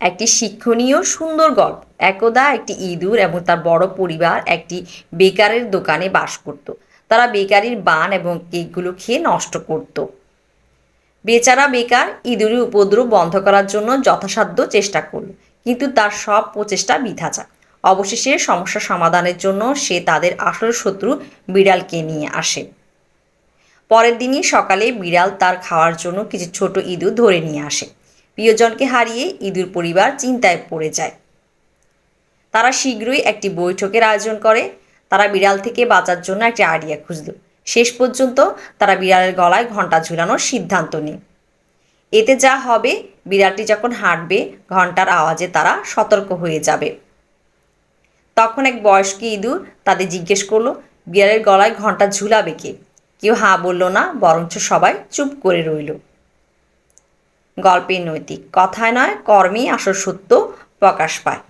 একটি শিক্ষণীয় সুন্দর গল্প। একদা একটি ইঁদুর এবং তার বড় পরিবার একটি বেকারের দোকানে বাস করত। তারা বেকারির বান এবং কেকগুলো খেয়ে নষ্ট করত। বেচারা বেকার ইঁদুরের উপদ্রব বন্ধ করার জন্য যথাসাধ্য চেষ্টা করল, কিন্তু তার সব প্রচেষ্টা বৃথা যায়। অবশেষে সমস্যা সমাধানের জন্য সে তাদের আসল শত্রু বিড়ালকে নিয়ে আসে। পরের দিনই সকালে বিড়াল তার খাওয়ার জন্য কিছু ছোট ইঁদুর ধরে নিয়ে আসে। প্রিয়জনকে হারিয়ে ইঁদুর পরিবার চিন্তায় পড়ে যায়। তারা শীঘ্রই একটি বৈঠকের আয়োজন করে। তারা বিড়াল থেকে বাঁচার জন্য একটি আইডিয়া খুঁজল। শেষ পর্যন্ত তারা বিড়ালের গলায় ঘণ্টা ঝুলানোর সিদ্ধান্ত নেয়। এতে যা হবে, বিড়ালটি যখন হাঁটবে ঘণ্টার আওয়াজে তারা সতর্ক হয়ে যাবে। তখন এক বয়স্ক ইঁদুর তাদের জিজ্ঞেস করলো, বিড়ালের গলায় ঘণ্টা ঝুলাবে কে? কেউ হাঁ বলল না, বরঞ্চ সবাই চুপ করে রইল। গল্পের নৈতিক: কথায় নয়, কর্মেই আসল সত্য প্রকাশ পায়।